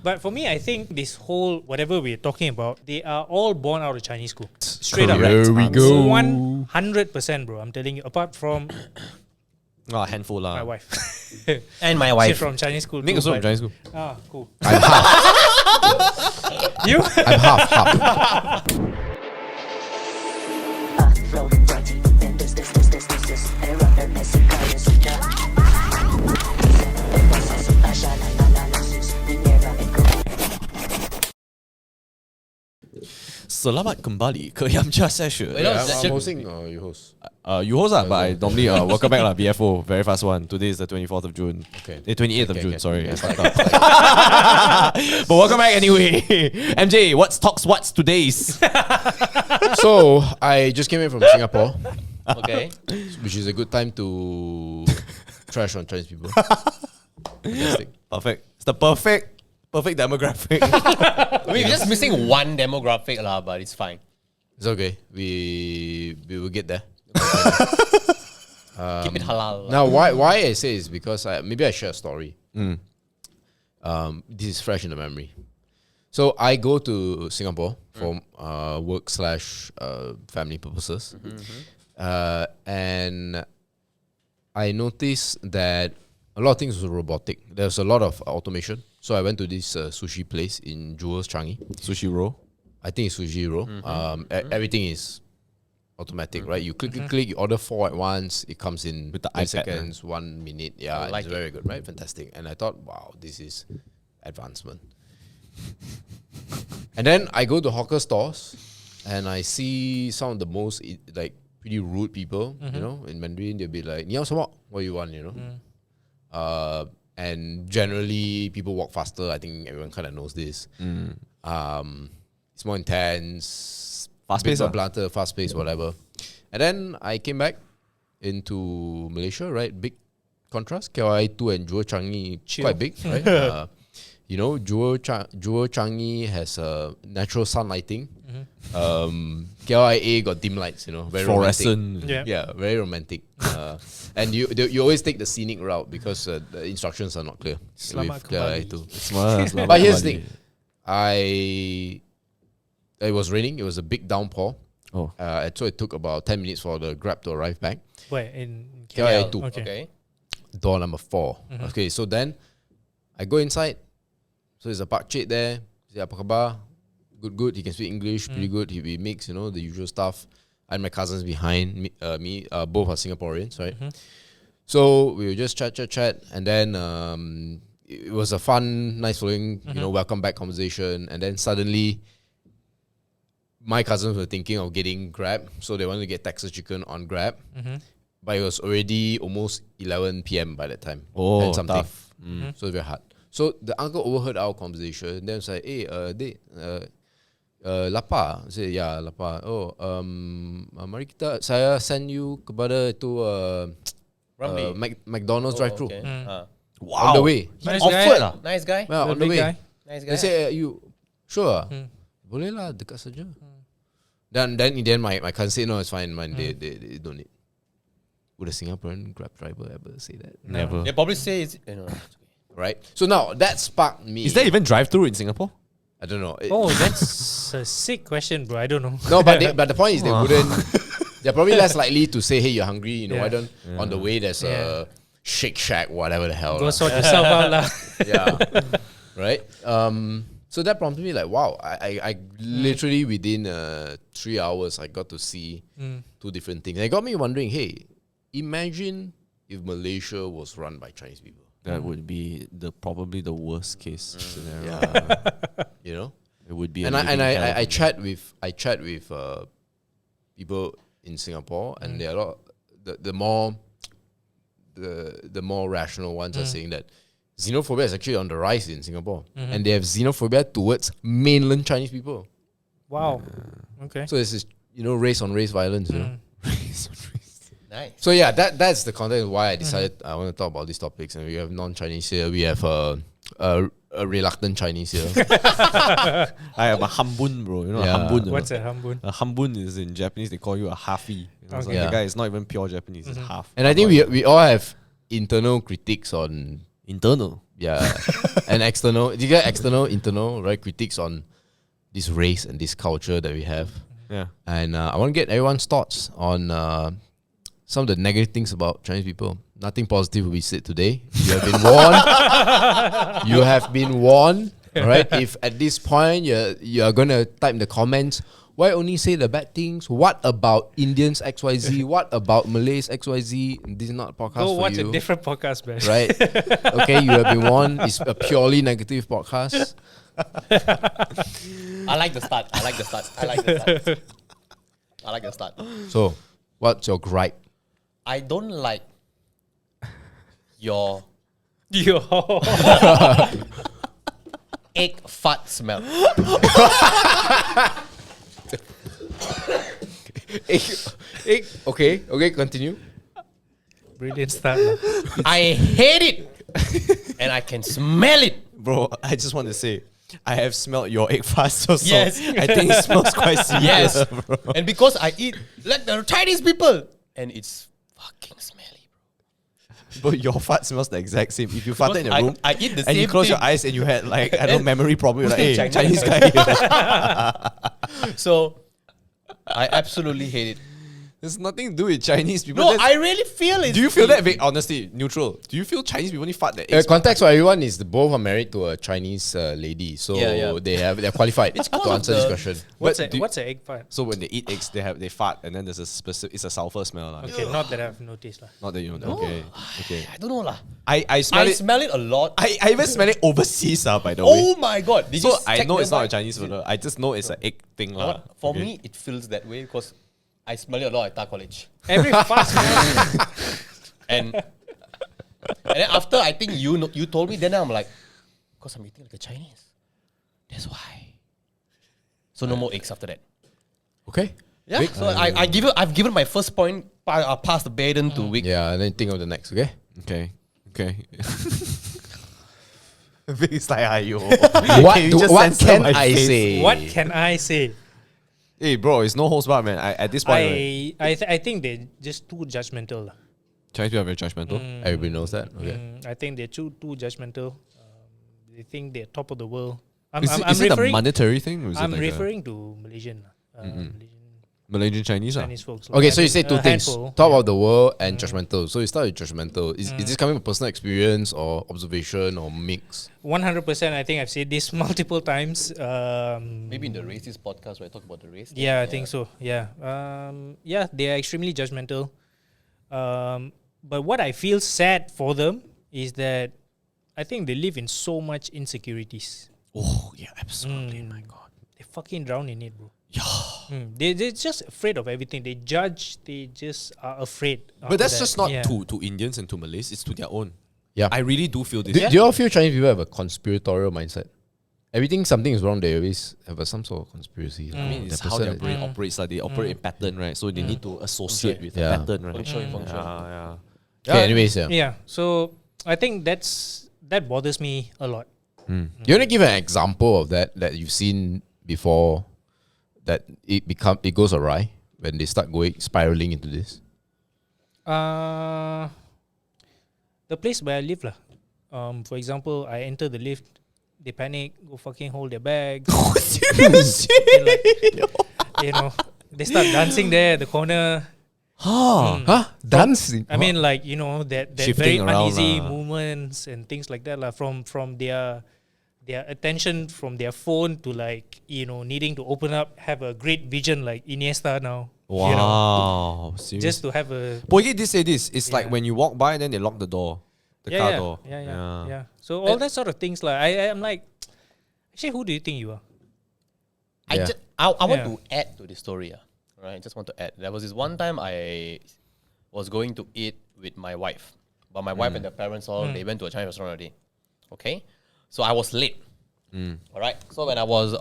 But for me, I think this whole whatever we're talking about, they are all born out of Chinese school. Straight up. Here we go. 100%, bro. I'm telling you. Apart from A handful my lah. wife. And my She's wife. from Chinese school. Nick too, also from but- Chinese school. Ah, cool. I'm half. You? I'm half. Selamat kembali ke Yamcha Session. Wait, no, Yeah, that's I'm ju- hosting or you host? You host but I normally welcome back lah. BFO, very fast one. Today is the 24th of June. Okay. 28th of Okay, June. okay. Sorry, Yeah, I fucked up. But welcome back anyway. MJ, what's today's? So, I just came in from Singapore, Okay. which is a good time to trash on Chinese people. Fantastic. Perfect. It's the perfect demographic. We're just missing one demographic lah, but it's fine. It's okay. We will get there. Keep it halal. Now, why I say is because maybe I share a story. This is fresh in the memory. So I go to Singapore for work / family purposes, and I noticed that a lot of things were robotic. There's a lot of automation. So I went to this sushi place in Jewels, Changi. Sushi roll. I think it's Sushi Roll. Everything is automatic, right? You click, you order 4 at once. It comes in With the 10 iPad, seconds, 1 minute. Yeah, like it's very good, right? Fantastic. And I thought, wow, this is advancement. And then I go to hawker stores and I see some of the most pretty rude people, you know, in Mandarin. They'll be like, 你要什么? What do you want, you know? And generally, people walk faster. I think everyone kind of knows this. It's more intense, Fast-paced, blunter, fast-paced, whatever. And then I came back into Malaysia, right? Big contrast. KLI2 and Jewel Changi, quite big, right? You know, Jewel Changi has natural sun lighting. KLIA got dim lights, you know, very Fluorescent. romantic. Yeah, very romantic. And you always take the scenic route because the instructions are not clear. Selamat with KLIA2. Selamat But here's the kembali. thing. It was raining. It was a big downpour. Oh. So it took about 10 minutes for the Grab to arrive back. Where? In KLIA2. Okay. Okay. Door number 4. Okay, so then I go inside. So there's a pakcik there. Say, apa khabar? Good. He can speak English pretty good. He makes, you know, the usual stuff. And my cousins behind me, both are Singaporeans, right? So we will just chat. And then it was a fun, nice flowing, you know, welcome back conversation. And then suddenly, my cousins were thinking of getting Grab. So they wanted to get Texas chicken on Grab. But it was already almost 11 p.m. by that time. Oh, and something. tough. So it's very hard. So the uncle overheard our conversation. Then was like, hey, lapar? I said, yeah, lapar. Oh, mari saya send you kepada itu McDonald's drive-thru. Okay. On the way. Nice Offered guy. lah. Nice guy. Yeah, on the Big way. guy. Nice They guy. say, you sure? Boleh lah, dekat saja. Then in the end, my cousin said, no, it's fine, man. They don't need. Would a Singaporean Grab driver ever say that? Never. They probably say it's Right? So now, that sparked me. Is there even drive-through in Singapore? I don't know. Oh, that's a sick question, bro. I don't know. No, but the point is they wouldn't. They're probably less likely to say, "Hey, you're hungry." You know, Yeah. why don't on the way there's a Shake Shack, whatever the hell. Go lah. sort yourself out, lah. Yeah, right. So that prompted me like, wow, I literally within 3 hours I got to see 2 different things. And it got me wondering, hey, imagine if Malaysia was run by Chinese people. That would be probably the worst case scenario. You know. It would be. And I chat with people in Singapore, and there are a lot. The more rational ones are saying that xenophobia is actually on the rise in Singapore, and they have xenophobia towards mainland Chinese people. Wow. Okay. So this is, you know, race on race violence. You know. nice. So yeah, that's the context of why I decided I want to talk about these topics. And we have non-Chinese here. We have a reluctant Chinese here. I am a hambun, bro. You know, Yeah. a hambun. What's a hambun? A hambun is in Japanese. They call you a halfie. You know, so Okay. the guy is not even pure Japanese. It's half. And I think we all have internal critiques on Internal. Yeah. And external, you get external, internal, right? Critiques on this race and this culture that we have. Yeah. And I want to get everyone's thoughts on some of the negative things about Chinese people. Nothing positive will be said today. You have been warned. You have been warned. Right? If at this point you're gonna type in the comments, why only say the bad things? What about Indians XYZ? What about Malays XYZ? This is not a podcast Go for watch you. a different podcast, man. Right? Okay, you have been warned. It's a purely negative podcast. I like the start. I like the start. So, what's your gripe? I don't like your Yo. egg fart smell. Okay, continue. Brilliant start. Man. I hate it. And I can smell it. Bro, I just want to say, I have smelled your egg fast also. Yes. I think it smells quite similar. Yes. Bro. And because I eat like the Chinese people. And it's fucking smelly. But your fart smells the exact same. If you farted in a room I eat the and you same close thing. your eyes and you had like, I don't know, memory problem, you're like, Who's hey, the Chinese guy. So I absolutely hate it. There's nothing to do with Chinese people. No, That's- I really feel it. do you feel that? Honestly, neutral. Do you feel Chinese people only fart that eggs? Context for everyone is both are married to a Chinese lady, so Yeah. they're qualified to cause of answer this the- question. What's But what's an egg fart? So when they eat eggs, they fart, and then there's a specific. It's a sulfur smell, lah. Okay, not that I've noticed. Not that you know. Okay. Okay. I don't know lah. I smell I it. smell it a lot. I even smell it overseas, by the way. Oh my god. Did So you I check know them it's not a out? Chinese fella. I just know it's an egg thing, lah. For me, it feels that way because I smell it a lot at Tar College. Every fast food. And then after I think you told me, then I'm like, because I'm eating like a Chinese. That's why. So no more eggs after that. Okay. Yeah. So I've given my first point. I passed the baton to Vic. Yeah, and then think of the next. Okay. Okay. It's like, ayo. What you just what censor can my I face? say? What can I say? Hey, bro, it's no holds barred, man. At this point, right, I think they're just too judgmental. lah. Chinese people are very judgmental. Everybody knows that. Okay. I think they're too judgmental. They think they're top of the world. I'm Is it a referring. monetary thing? Or is I'm it like referring to Malaysian, Malaysian Chinese? Chinese folks. Okay, Like, so I you say think two a things: handful. top of the world and judgmental. So you start with judgmental. Is this coming from personal experience or observation or mix? 100%. I think I've said this multiple times. Maybe in the racist podcast where I talk about the race. Yeah, I think so. Yeah. Yeah, they are extremely judgmental. But what I feel sad for them is that I think they live in so much insecurities. Oh, yeah, absolutely. My God. They fucking drown in it, bro. Yeah. They're just afraid of everything. They judge. They just are afraid. But that's just not yeah. to Indians and to Malays. It's to their own. Yeah. I really do feel this. Do you all feel Chinese people have a conspiratorial mindset? Something is wrong, they always have some sort of conspiracy. I mean, it's how their brain operates. Like they operate in pattern, right? So they need to associate with Yeah. a pattern, right? Function. Yeah. Okay, anyways, yeah. Yeah. So I think that bothers me a lot. You want to give an example of that you've seen before, that it goes awry when they start spiraling into this? The place where I live lah. For example, I enter the lift, they panic, go fucking hold their bags. You know, they start dancing there at the corner. Dancing? I mean, like, you know, that very Shifting around uneasy lah. movements and things like that lah. From their attention from their phone to, like, you know, needing to open up, have a great vision like Iniesta now. Wow. You know, Serious? just to have a But he did say this. It's like Yeah. when you walk by, then they lock the door, the car door. Yeah. So all that sort of things like I'm like, actually, who do you think you are? Yeah. I want Yeah. to add to the story. Right, just want to add. There was this one time I was going to eat with my wife, but my wife and the parents they went to a Chinese restaurant already. Okay, so I was late. All right. So when I was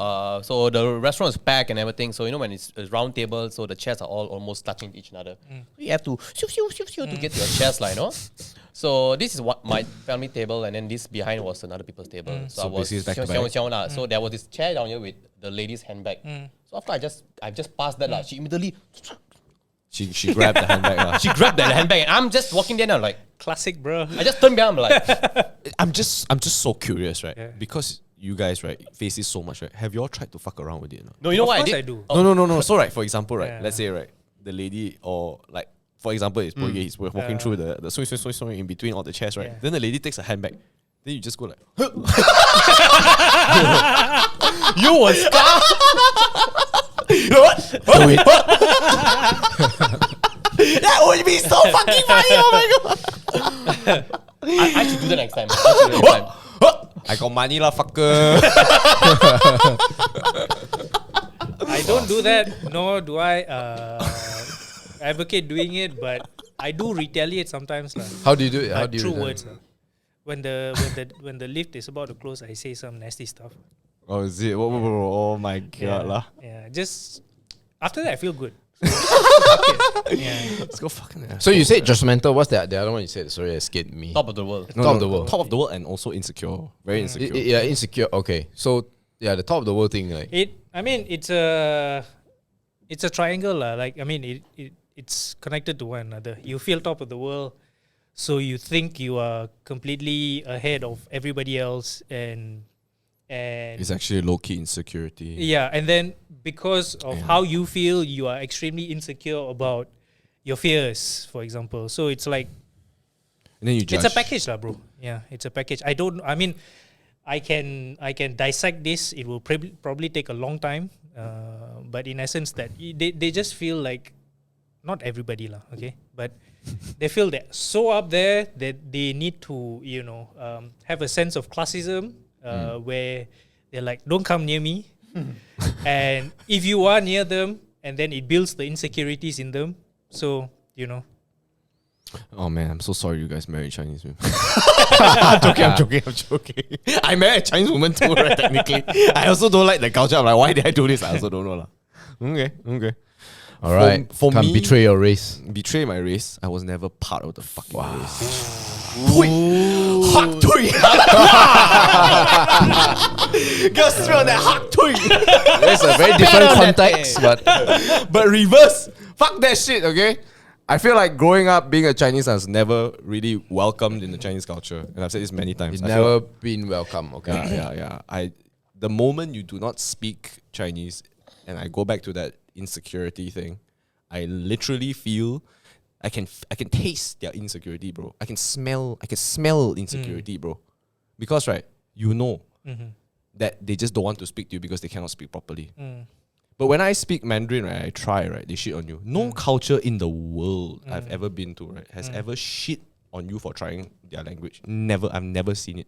so the restaurant is packed and everything. So you know when it's a round table, so the chairs are all almost touching each another. You have to to get your chairs, like, you know. So this is what my family table, and then this behind was another people's table. So I was basically it's back to back. So there was this chair down here with the lady's handbag. So after I just passed that, she immediately She grabbed the handbag. she grabbed that handbag, and I'm just walking there now like, Classic, bro. I just turned behind. I'm like, I'm just so curious, right? Yeah. Because you guys, right, face this so much, right? Have you all tried to fuck around with it? No? no, you know Of what I course did? I do. No. So right, for example, right, Yeah. let's say right, the lady or like for example, he's walking through the swing in between all the chairs, right? Yeah. Then the lady takes a handbag. Then you just go like, You was scar. you know what? Do it. That would be so fucking funny. Oh my god. I should do that next time. I should do that next time. I got money lah, fucker. I don't do that, nor do I advocate doing it, but I do retaliate sometimes. How do you do it? How Like do you true do it? words. When the lift is about to close, I say some nasty stuff. Oh, is it? Oh my god lah. Yeah, just after that I feel good. Yeah. Let's go fucking. So you said judgmental. What's that? The other one you said. Sorry, it escaped me. Top of the world. Top of the world. Top of the world, and also insecure. Very insecure. Yeah, insecure. Okay, so yeah, the top of the world thing, like It's a triangle lah. Like I mean, it's connected to one another. You feel top of the world, so you think you are completely ahead of everybody else, and It's actually low key insecurity. yeah, and then because of how you feel, you are extremely insecure about your fears, for example. So it's like And then you judge. it's a package lah, bro. Yeah, it's a package. I can dissect this. It will probably take a long time. But in essence, that they just feel like, not everybody lah, okay, but they feel that so up there that they need to have a sense of classism where they're like, don't come near me. And if you are near them, and then it builds the insecurities in them. So Oh man, I'm so sorry you guys married Chinese women. I'm joking. I married a Chinese woman too, right? Technically. I also don't like the culture. I'm like, why did I do this? I also don't know lah. Okay. all right. For Can't me, betray your race. betray my race. I was never part of the fucking race. Hak tui. Girls smell that hak tui. That's a very different context, But reverse. Fuck that shit, okay? I feel like growing up being a Chinese, I was never really welcomed in the Chinese culture. And I've said this many times. it's I never been welcome. Okay. yeah. The moment you do not speak Chinese, and I go back to that insecurity thing, I literally feel I can taste their insecurity, bro. I can smell insecurity, bro. Because right, that they just don't want to speak to you because they cannot speak properly. But when I speak Mandarin, right, I try, right, they shit on you. No culture in the world I've ever been to, right, has ever shit on you for trying their language. Never. I've never seen it.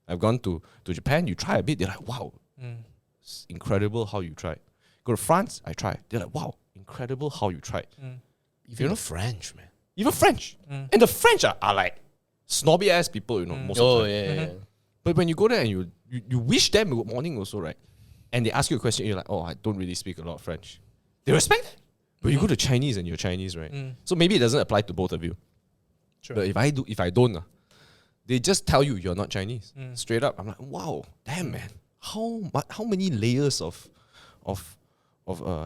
I've gone to Japan, you try a bit, they're like, wow, it's incredible how you tried. Go to France, I try. They're like, wow, incredible how you tried. Even French, man. Even French. And the French are like snobby ass people, most of the time. Yeah. But when you go there and you wish them good morning also, right? And they ask you a question, you're like, oh, I don't really speak a lot of French. They respect that. But you go to Chinese and you're Chinese, right? So maybe it doesn't apply to both of you. Sure. But if I don't, they just tell you you're not Chinese. Straight up. I'm like, wow, damn man. How many layers of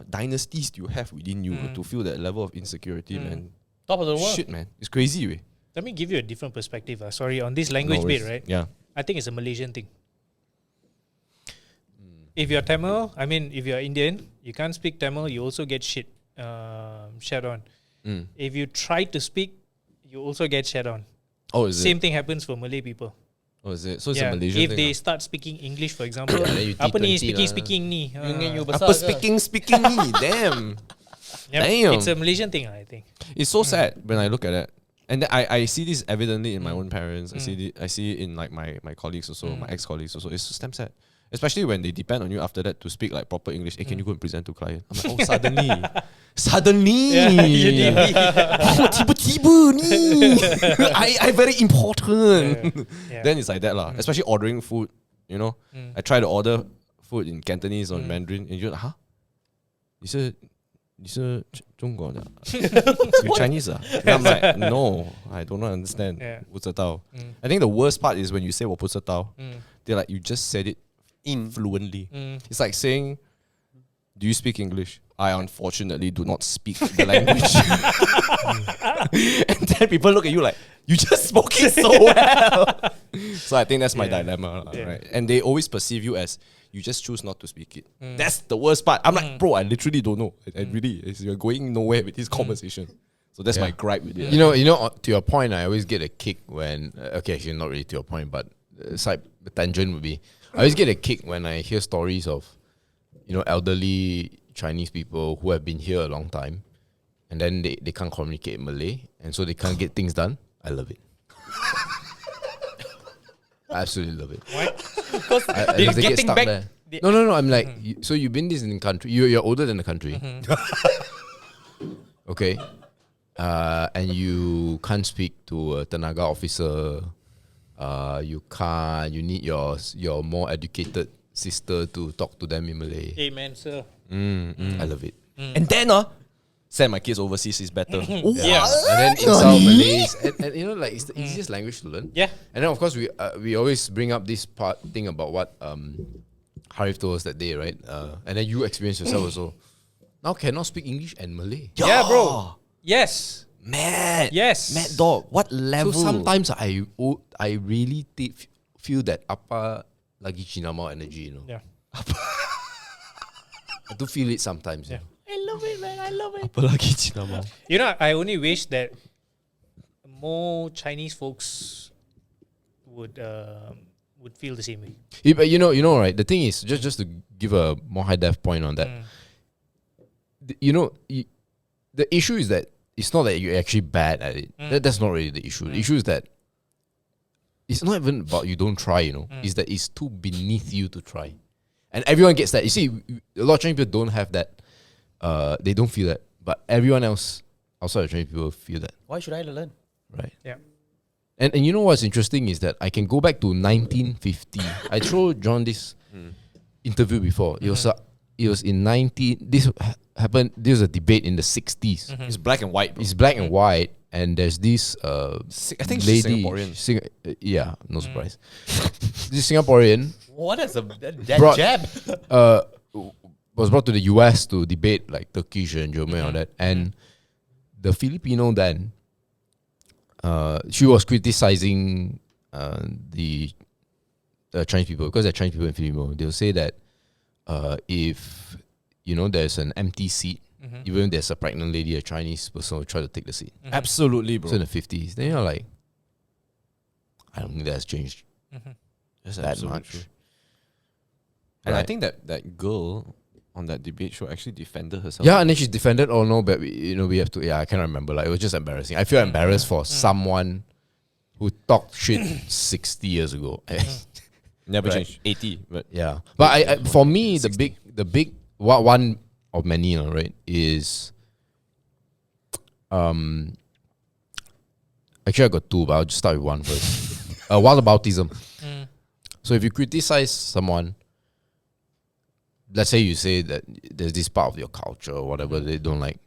dynasties do you have within you to feel that level of insecurity, man? Top of the world. Shit, man. It's crazy, way. Let me give you a different perspective. Sorry, on this language bit, right? Yeah. I think it's a Malaysian thing. If you're Tamil, if you're Indian, you can't speak Tamil, you also get shat on. If you try to speak, you also get shat on. Oh, is Same thing happens for Malay people. Oh, is it? So it's a Malaysian if thing. they start speaking English, for example, you apa ni T20 speaking ni? You Apa speaking ni? Damn. Damn. It's a Malaysian thing, I think. It's so sad when I look at it. And then I see this evidently in my own parents. I see it in like my colleagues also, my ex-colleagues also. It's just damn sad. Especially when they depend on you after that to speak like proper English. Hey, can you go and present to client? I'm like, oh, suddenly. Oh, tiba-tiba ni. I very important. Then it's like that lah. Especially ordering food, I try to order food in Cantonese or in Mandarin, and you're like, huh? 你是中国的? You're Chinese? And I'm like, no, I do not understand. 不知道. I think the worst part is when you say 我不知道, they're like, you just said it fluently. It's like saying, do you speak English? I unfortunately do not speak the language. And then people look at you like, you just spoke it so well. So I think that's my dilemma, right? And they always perceive you as, you just choose not to speak it. That's the worst part. I'm like, bro, I literally don't know. I really, you're going nowhere with this conversation. So that's my gripe with it. You know, to your point, I always get a kick when okay, actually not really to your point, but side tangent would be, I always get a kick when I hear stories of, elderly Chinese people who have been here a long time, and then they can't communicate in Malay, and so they can't get things done. I love it. I absolutely love it. Because Because they're they get getting stuck back. there. No. I'm like, so you've been this in the country. You're older than the country. Okay. And you can't speak to a Tenaga officer. You can't. You need your more educated sister to talk to them in Malay. Amen, sir. I love it. And then, send my kids overseas is better. Yeah. And then insult Malays, and like it's the easiest language to learn. Yeah. And then of course we always bring up this thing about what Harif told us that day, right? And then you experience yourself also. Now cannot speak English and Malay. Yeah, bro. Yes. Mad. Yes. Mad dog. What level? So sometimes I really feel that apa lagi Cina mau energy, Yeah. I do feel it sometimes. Yeah. I love it, man. I love it. Apalagi Cina mau. I only wish that more Chinese folks would feel the same way. Yeah, but you know, right? The thing is, just to give a more high def point on that, the issue is that it's not that you're actually bad at it. That's not really the issue. The issue is that it's not even about you don't try, It's that it's too beneath you to try. And everyone gets that. You see, a lot of Chinese people don't have that. They don't feel that. But everyone else outside of Chinese people feel that. Why should I learn? Right. Yeah. And you know what's interesting is that I can go back to 1950. I showed John this interview before. It was in 19. This happened. This was a debate in the 60s. It's black and white. Bro. It's black and white, and there's this I think she's lady. Singaporean. Yeah, no surprise. This Singaporean What is that Brought- jab? was brought to the US to debate like Turkish and German and all that, and the Filipino then. She was criticizing the Chinese people because they're Chinese people in Filipino. They'll say that if there's an empty seat, even if there's a pregnant lady, a Chinese person will try to take the seat. Absolutely, bro. So in the 50s, then you're like, I don't think that's changed That's that absolutely much. true. And I Right. think that girl on that debate show actually defended herself. Yeah, and then she's defended. Oh no, but we have to. Yeah, I cannot remember. Like it was just embarrassing. I feel embarrassed for someone who talked shit 60 years ago. Never Right. changed. 80, but Yeah, but I for me the big one of many, right, is actually I got two, but I'll just start with one first. Whataboutism. So if you criticize someone, let's say you say that there's this part of your culture or whatever they don't like,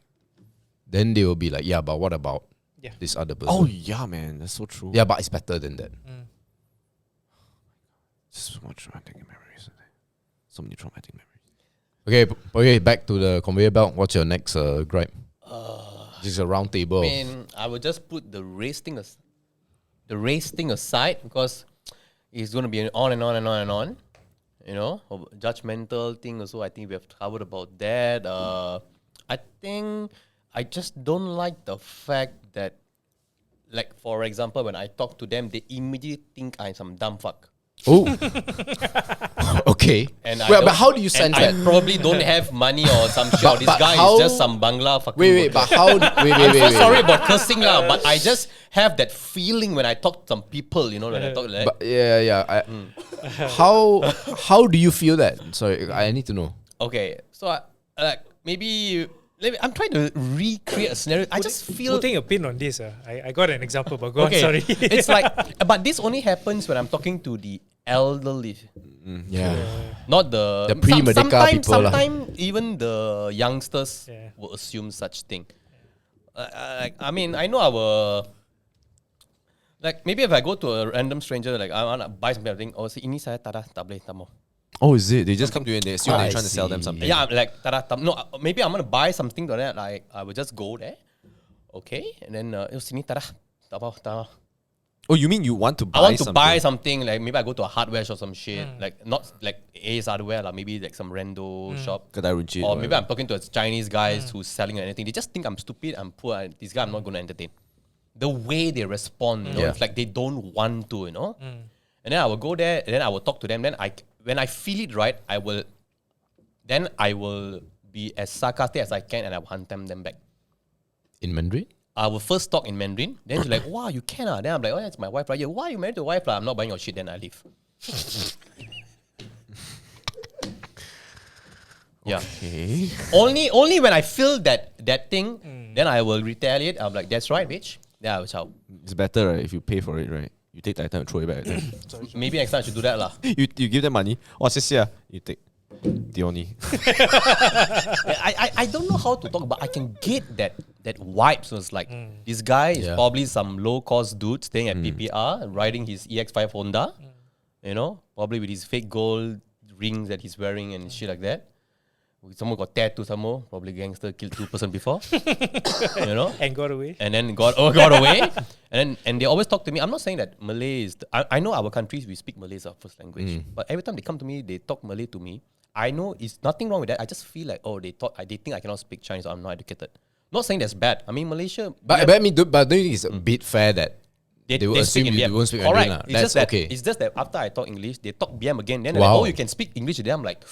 then they will be like, yeah, but what about Yeah. this other person? oh yeah, man, that's so true. Yeah, but it's better than that. So much traumatic memories. So many traumatic memories. Okay, back to the conveyor belt. What's your next gripe? Just a round table. I mean, I would just put the race thing aside because it's going to be on and on and on and on. Judgemental thing also. I think we have covered about that. I think I just don't like the fact that, like, for example, when I talk to them, they immediately think I'm some dumb fuck. Oh, okay. And Well, but how do you sense I that? probably don't have money or some shit. Or this but guy how- is just some Bangla fucking Wait, worker. but how? Wait. I'm so sorry about cursing lah, but I just have that feeling when I talk to some people, when I talk like that. But yeah. How do you feel that? Sorry, I need to know. Okay, so I'm trying to recreate a scenario. I just feel Putting a pin on this, I got an example, but go on, sorry. It's like, but this only happens when I'm talking to the elderly, Yeah. not the pre-Merdeka people lah. Sometimes even the youngsters Yeah. will assume such thing. I mean, I know maybe if I go to a random stranger, like I want to buy something, I think, ini saya tak boleh, tak mau. Oh, is it? They just come to you and they assume I they're trying to sell them see. something. Yeah, like no, maybe I'm gonna buy something to that. Like I will just go there. Okay, and then sini tara. Tak apa, tak apa. Oh, you mean you want to buy I want to something? buy something, like maybe I go to a hardware shop or some shit. Like not like Ace hardware, like maybe like some rando shop. Kedai runcit Or or maybe I'm talking to a Chinese guys who's selling or anything. They just think I'm stupid, I'm poor, and this guy I'm not gonna entertain. The way they respond, you know, it's like they don't want to, you know. And then I will go there and then I will talk to them. Then when I feel it right, I will be as sarcastic as I can and I will hunt them back. In Mandarin? I will first talk in Mandarin. Then she's like, wow, you can. Then I'm like, oh, that's my wife right here. Why are you married to a wife? I'm not buying your shit. Then I leave. Yeah. Okay. Only when I feel that thing, then I will retaliate. I'm like, that's right, bitch. Yeah, ciao. It's better, right, if you pay for it, right? You take the item and throw it back. Maybe next time I should do that lah. you give them money. Oh, 谢谢. You take the only. I don't know how to talk, but I can get that vibe. So it's like this guy is probably some low cost dude staying at PPR, riding his EX5 Honda. You know, probably with his fake gold rings that he's wearing and shit like that. Someone got tattooed somewhere, probably gangster killed 2 person before. You know? And got away. And then got away. And they always talk to me. I'm not saying that Malay is I know our countries we speak Malay as our first language. But every time they come to me, they talk Malay to me. I know it's nothing wrong with that. I just feel like, oh, they think I cannot speak Chinese or I'm not educated. Not saying that's bad. I mean Malaysia But don't you think it's a bit fair that they will assume speak in you BM. won't speak Correct. Mandarin? It's That's just that, okay. It's just that after I talk English, they talk BM again. Then they're like, oh, you can speak English. Then I'm like,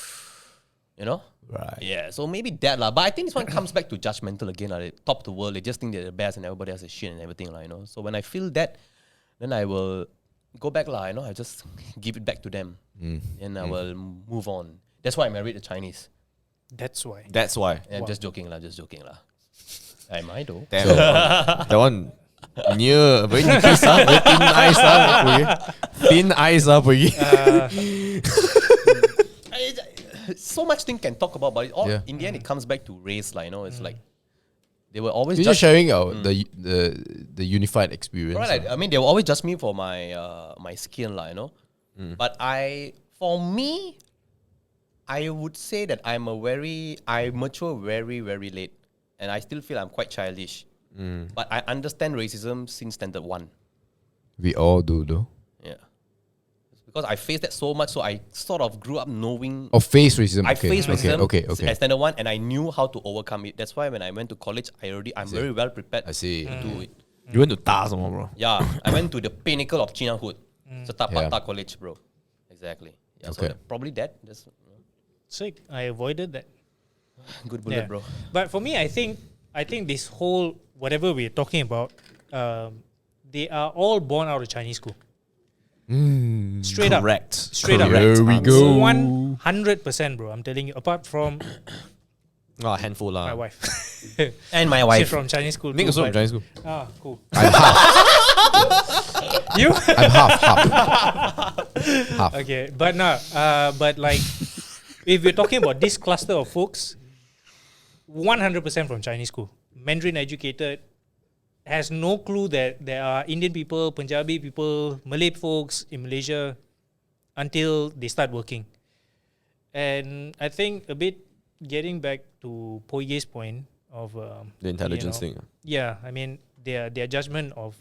you know? Right. Yeah, so maybe that lah. But I think this one comes back to judgmental again. They top the world. They just think they're the best and everybody else is shit and everything lah, you know. So when I feel that, then I will go back lah, you know. I just give it back to them. And I will move on. That's why I married a Chinese. That's why. That's why. Yeah, just joking lah. Am I though? Damn. That one near very nipis very thin ice thin ice pergi. So much thing can talk about, but in the end it comes back to race lah, you know. It's like they were always You're just sharing the unified experience. right. I mean, they will always judge me for my my skin lah, you know. But for me, I would say that I mature very, very late. And I still feel I'm quite childish. But I understand racism since standard 1. We all do though. Yeah. Because I faced that so much, so I sort of grew up knowing... Or face racism. I faced racism Okay. at standard 1 and I knew how to overcome it. That's why when I went to college, I'm very well prepared I see. to do it. You went to Da some more, bro. Yeah, I went to the pinnacle of Chinahood. Serta Patah College, bro. Exactly. Yeah, Okay. so probably that. That's Sick. I avoided that. good bullet, bro. But for me, I think this whole whatever we're talking about, they are all born out of Chinese school. Straight Correct. up. Straight up. Here we go. 100%, bro. I'm telling you. Apart from Oh, a handful lah. my wife. And my She's wife. from Chinese school. Nick too, also from but- Chinese school. Ah, cool. I'm half. You? I'm half. Okay, but no, but like, if we're talking about this cluster of folks, 100% from Chinese school, Mandarin educated, has no clue that there are Indian people, Punjabi people, Malay folks in Malaysia until they start working. And I think a bit getting back to Poye's point of The intelligence thing. yeah, I mean their judgment of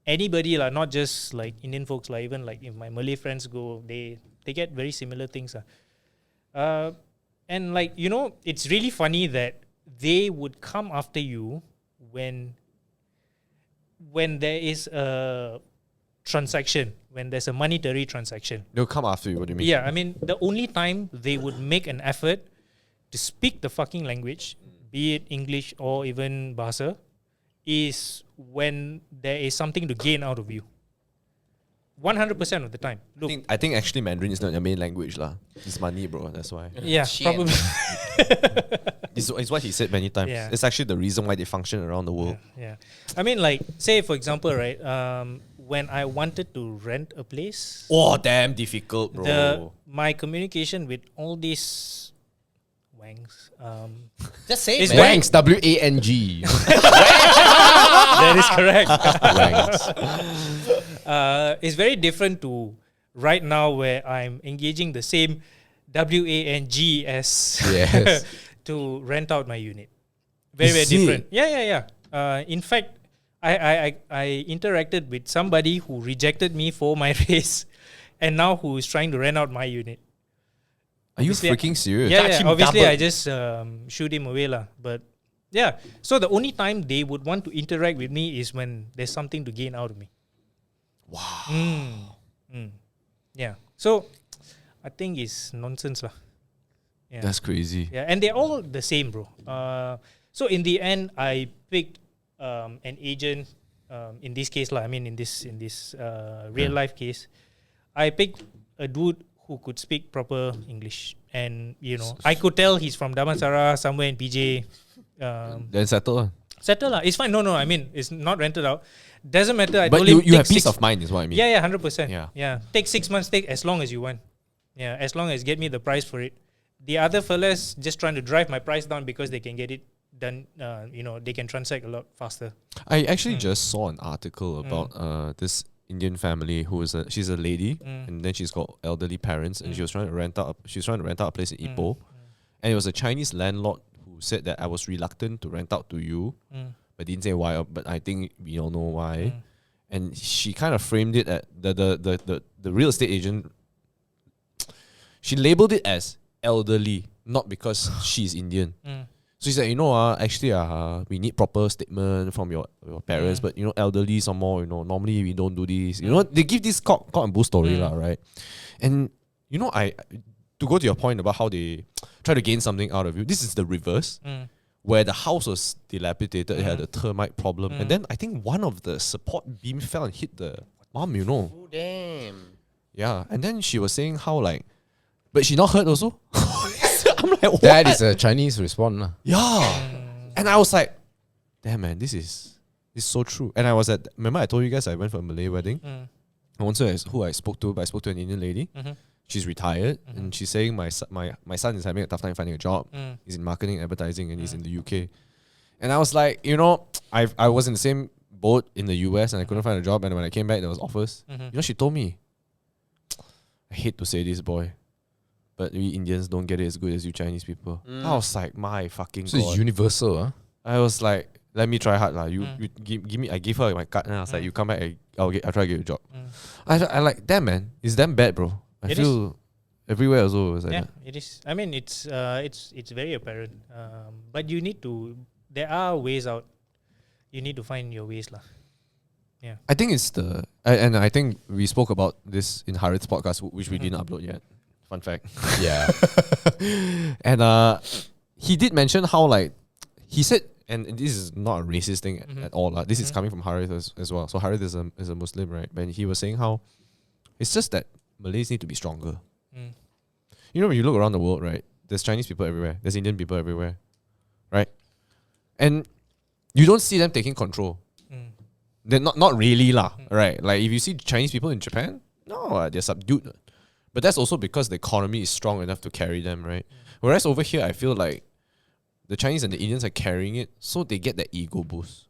anybody lah, not just like Indian folks lah. Even like if my Malay friends go, they get very similar things lah. And like, you know, it's really funny that they would come after you when there is a transaction, when there's a monetary transaction. They'll come after you. What do you mean? Yeah, I mean, the only time they would make an effort to speak the fucking language, be it English or even Bahasa, is when there is something to gain out of you. 100% of the time. Look, I think actually Mandarin is not their main language lah. It's money, bro. That's why. yeah, Shit. probably. It's what he said many times. Yeah. It's actually the reason why they function around the world. Yeah. I mean, like, say for example, right? When I wanted to rent a place, Oh, damn difficult, bro. my communication with all these wangs, Just say It's it, man. Wangs, W-A-N-G. that is correct. Wangs. It's very different to right now where I'm engaging the same WANG as Yes. to rent out my unit. Very, very Is it? different. Yeah. In fact, I interacted with somebody who rejected me for my race, and now who is trying to rent out my unit. Are you Obviously, freaking serious? Yeah, Charge yeah. him Obviously, double. I just shoot him away lah. But yeah, so the only time they would want to interact with me is when there's something to gain out of me. Wow. Yeah. So I think it's nonsense lah. Yeah. That's crazy. Yeah, and they're all the same, bro. So in the end, I picked an agent. In this case, I mean, in this real life case, I picked a dude who could speak proper English, and I could tell he's from Damansara, somewhere in PJ. Then settle. Settle lah. It's fine. No. I mean, it's not rented out. Doesn't matter. I But told him you have take peace of mind, is what I mean. Yeah, 100%. Yeah. Take 6 months. Take as long as you want. Yeah, as long as get me the price for it. The other fellas just trying to drive my price down because they can get it done. They can transact a lot faster. I actually just saw an article about this Indian family who is she's a lady, and then she's got elderly parents, and she was trying to rent out. She's trying to rent out a place in Ipoh, and it was a Chinese landlord who said that I was reluctant to rent out to you, but didn't say why. But I think we all know why. And she kind of framed it at the real estate agent. She labeled it as elderly, not because she's Indian. So she said, actually, we need proper statement from your parents, but elderly some more, normally we don't do this. They give this cock and bull story, right? And I to go to your point about how they try to gain something out of you, this is the reverse. Where the house was dilapidated, it had a termite problem, and then I think one of the support beam fell and hit the mom, Oh, damn. Yeah, and then she was saying how but she not hurt also. I'm like, what? That is a Chinese response. Lah. Yeah. And I was like, damn man, this is so true. And I was remember I told you guys I went for a Malay wedding. I won't say who I spoke to, but I spoke to an Indian lady. She's retired, and she's saying my son is having a tough time finding a job. He's in marketing, advertising, and he's in the UK. And I was like, I was in the same boat in the US, and I couldn't find a job. And when I came back, there was offers. She told me, I hate to say this, boy, but we Indians don't get it as good as you Chinese people. I was like, my fucking So god. it's universal, huh? I was like, let me try hard lah. You give me. I gave her my card, and I was like, you come back. I'll try to get you a job. I like, damn man, it's damn bad, bro. I It feel everywhere also is like Yeah, that. it is. I mean, it's very apparent. But you need to. There are ways out. You need to find your ways, lah. Yeah. I think it's and I think we spoke about this in Harith's podcast, which we didn't upload yet. Fun fact. Yeah. And he did mention how he said, and this is not a racist thing at all. This is coming from Harith as well. So Harith is a Muslim, right? And he was saying how it's just that Malays need to be stronger. When you look around the world, right? There's Chinese people everywhere. There's Indian people everywhere, right? And you don't see them taking control. They're not really lah, right? Like if you see Chinese people in Japan, no, they're subdued. But that's also because the economy is strong enough to carry them, right? Whereas over here, I feel like the Chinese and the Indians are carrying it, so they get that ego boost.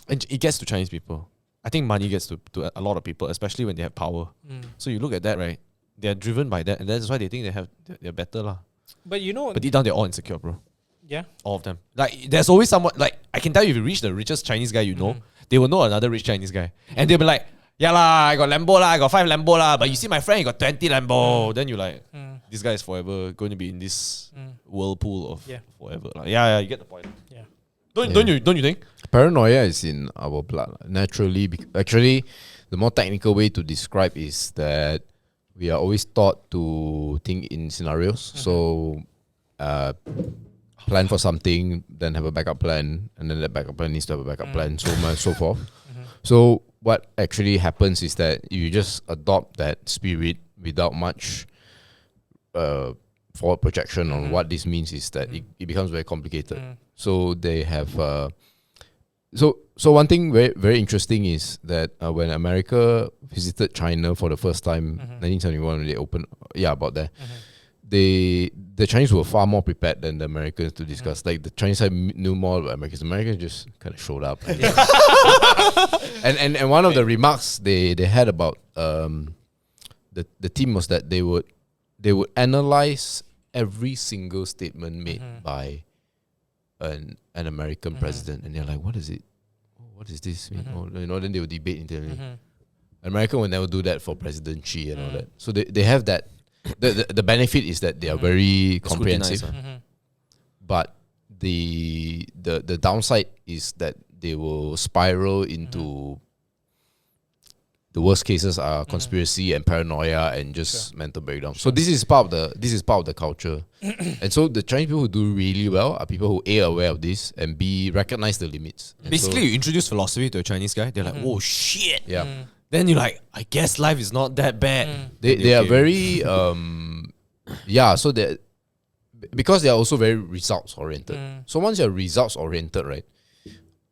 And it gets to Chinese people. I think money gets to a lot of people, especially when they have power. So you look at that, right? They're driven by that, and that's why they think they're better lah. But But deep down, they're all insecure, bro. yeah. All of them. Like, there's always someone, I can tell you if you reach the richest Chinese guy they will know another rich Chinese guy. And they'll be like, yeah lah, I got Lambo lah, I got 5 Lambo lah, but you see my friend, he got 20 Lambo. Then you're like, this guy is forever going to be in this whirlpool of forever. Yeah, you get the point. Yeah. Don't you think? Paranoia is in our blood. Naturally, actually, the more technical way to describe is that we are always taught to think in scenarios. So, plan for something, then have a backup plan, and then that backup plan needs to have a backup plan, so much, so forth. So what actually happens is that you just adopt that spirit without much forward projection on what this means is that it becomes very complicated. So they have so one thing very, very interesting is that when America visited China for the first time, 1971, when they opened, about there, the Chinese were far more prepared than the Americans to discuss. Like the Chinese side knew more about Americans. The Americans just kind of showed up. And one of the remarks they had about the team was that they would analyze every single statement made by an American president, and they're like, what is it? What is this? Then they will debate internally. American will never do that for President Xi and all that. So they have that. The benefit is that they are very comprehensive, but the downside is that they will spiral into the worst cases are conspiracy and paranoia and just mental breakdown. So this is part of the culture. And so the Chinese people who do really well are people who A, are aware of this, and B, recognize the limits. And Basically, you introduce philosophy to a Chinese guy, they're like, oh shit. yeah. Then you're like, I guess life is not that bad. They are very so that because they are also very results oriented. So once you're results oriented, right?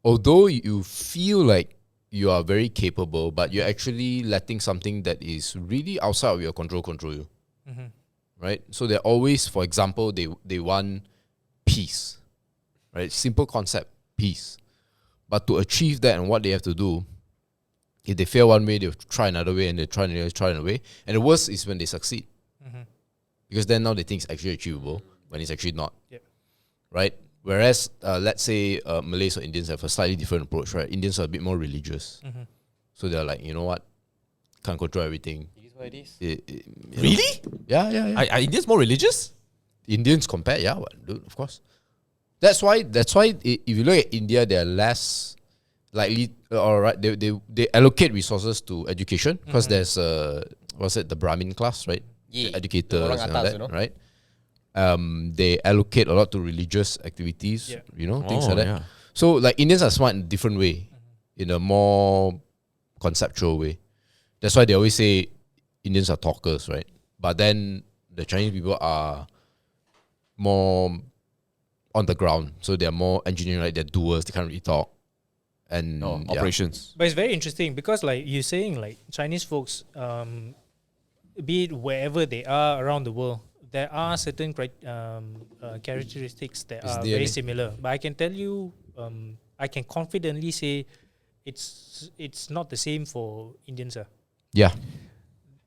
Although you feel like you are very capable, but you're actually letting something that is really outside of your control you. Right? So they're always, for example, they want peace. Right? Simple concept, peace. But to achieve that, and what they have to do, if they fail one way, they'll try another way, and they try another way. And the worst is when they succeed. Because then now they think it's actually achievable when it's actually not. Yep. Right? Whereas, let's say Malays or Indians have a slightly different approach, right? Indians are a bit more religious. So they're like, you know what? Can't control everything. It is what it is. Really? Yeah. Are Indians more religious? Indians compare, dude, of course. That's why if you look at India, they're less likely, they allocate resources to education because there's the Brahmin class, right? Yeah. The educators Orang and all atas, that, right? They allocate a lot to religious activities, things like that. Yeah. So like Indians are smart in a different way, in a more conceptual way. That's why they always say Indians are talkers, right? But then the Chinese people are more on the ground. So they're more engineering, like they're doers, they can't really talk. And operations. But it's very interesting because like you're saying like Chinese folks, be it wherever they are around the world, there are certain characteristics that are very similar. But I can tell you, I can confidently say it's not the same for Indians. Yeah.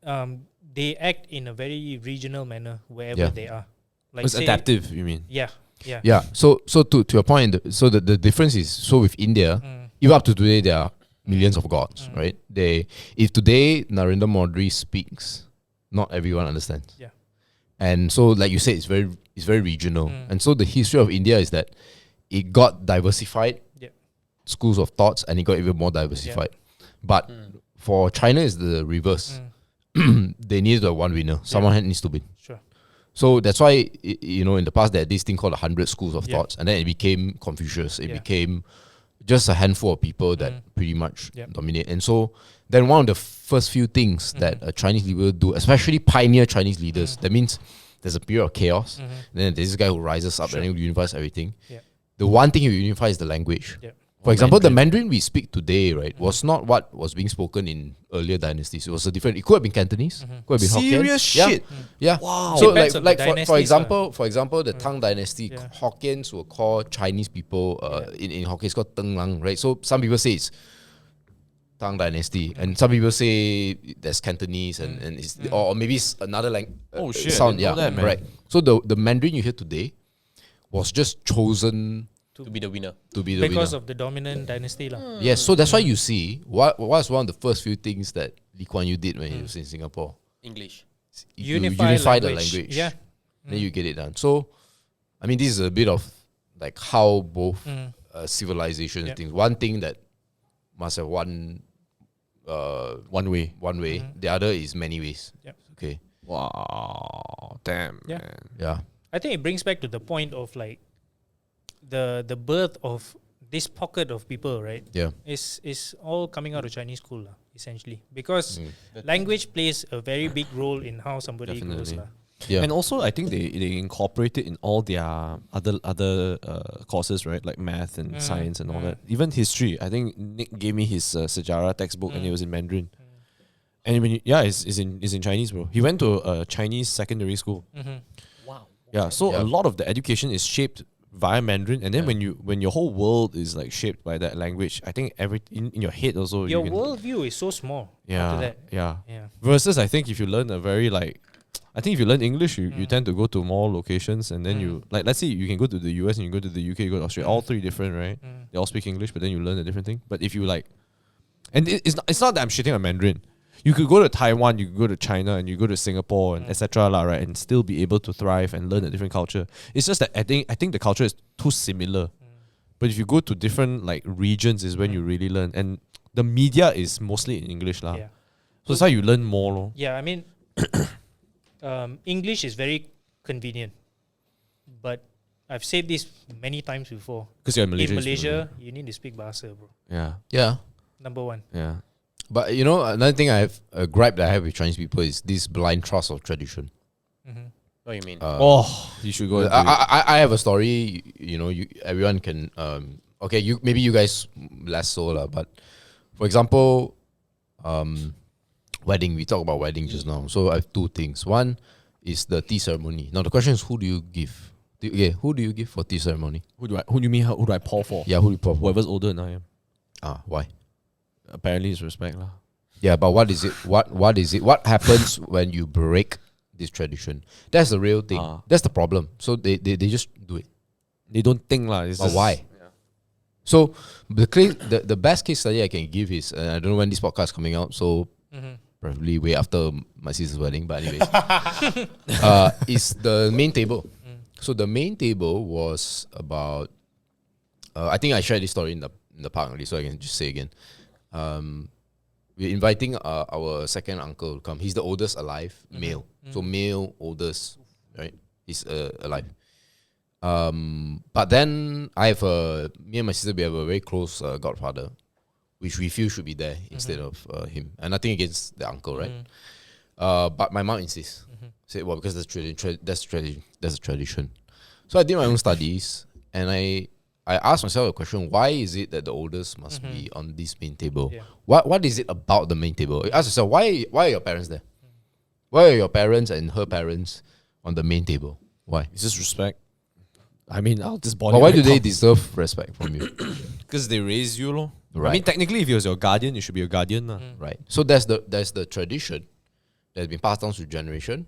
They act in a very regional manner wherever they are. Like It's adaptive, you mean? Yeah. So to your point, so the difference is, so with India, even up to today, there are millions of gods, right? If today Narendra Modi speaks, not everyone understands. Yeah. And so, like you said, it's very regional. And so the history of India is that it got diversified schools of thoughts, and it got even more diversified. But for China, it's the reverse. They need one winner. Someone needs to win. Sure. So that's why, in the past, there had this thing called 100 schools of thoughts, and then it became Confucius. It became just a handful of people that pretty much dominate. And so then one of the first few things that a Chinese leader do, especially pioneer Chinese leaders, that means there's a period of chaos. And then there's this guy who rises up and he unifies everything. The one thing he unifies is the language. For example, the Mandarin we speak today, right, was not what was being spoken in earlier dynasties. It was a different. It could have been Cantonese, could have been Hokkien. Serious shit. Yeah. Wow. So Depends on the for dynasties, example, the Tang dynasty, Hokkiens will call Chinese people in Hokkien it's called Teng Lang, right? So some people say it's Tang dynasty, and some people say there's Cantonese and it's or maybe it's another language. Oh shit! Sound, I didn't know that, man. right. So the Mandarin you hear today was just chosen To be the winner. Because of the dominant dynasty. Yes, so that's why you see what was one of the first few things that Lee Kuan Yew did when he was in Singapore. English. You Unify the language. Yeah. Then you get it done. So, I mean, this is a bit of like how both civilization things. One thing that must have one way. The other is many ways. Yep. Okay. Wow. Damn. Yeah. Man. Yeah. I think it brings back to the point of like the birth of this pocket of people, right? Yeah. Is all coming out of Chinese school, essentially. Because language plays a very big role in how somebody grows. Definitely. Yeah. And also, I think they incorporate it in all their other courses, right? Like math and science and all that. Even history. I think Nick gave me his sejarah textbook, and it was in Mandarin. And when it's in Chinese, bro. He went to a Chinese secondary school. Wow. Yeah, so a lot of the education is shaped via Mandarin, and then when your whole world is like shaped by that language, I think in your head also Your worldview is so small. After that. Yeah. Versus, I think if you learn a very like I think if you learn English, you tend to go to more locations, and then you like, let's say you can go to the US and you go to the UK, you go to Australia, all three different, right? They all speak English, but then you learn a different thing. But if you like, and it's not that I'm shitting on Mandarin. You could go to Taiwan, you could go to China, and you go to Singapore, and etc. Right, and still be able to thrive and learn a different culture. It's just that I think the culture is too similar. But if you go to different like regions, is when you really learn. And the media is mostly in English lah. Yeah. So that's how you learn more lor. Yeah, I mean, English is very convenient, but I've said this many times before. Because you're in Malaysia. In you speak Malaysia, you need to speak Bahasa, bro. Yeah. Yeah. Number one. Yeah. But you know, another thing I have, a gripe that I have with Chinese people is this blind trust of tradition. What do you mean? You should go. I have a story. You know, everyone can. Okay, maybe you guys less so lah. But for example, wedding. We talk about wedding just now. So I have two things. One is the tea ceremony. Now the question is, who do you give? Who do you give for tea ceremony? Who do you mean? Who do I pour for? Yeah, who do you pour for? Whoever's older than I am. Why? Apparently, it's respect lah. Yeah, but what is it? What is it? What happens when you break this tradition? That's the real thing. That's the problem. So they just do it. They don't think lah. But why? Yeah. So the best case study I can give is, I don't know when this podcast is coming out, so probably way after my sister's wedding. But anyways, is the main table. So the main table was about. I think I shared this story in the park already, so I can just say again. We're inviting our second uncle to come. He's the oldest alive, male. So male oldest, right? He's alive. But then me and my sister, we have a very close godfather, which we feel should be there instead of him. And nothing against the uncle, right? But my mom insists. Say, well, because that's a tradition. So I did my own studies, and I asked myself a question: why is it that the oldest must be on this main table? Yeah. What is it about the main table? You ask yourself, why are your parents there? Why are your parents and her parents on the main table? Why? It's just respect. I mean, I'll just body. But why do they deserve respect from you? Because they raise you, lor. Right. I mean, technically, if he was your guardian, you should be a guardian, lah. Right. So there's the tradition that's been passed down through generation,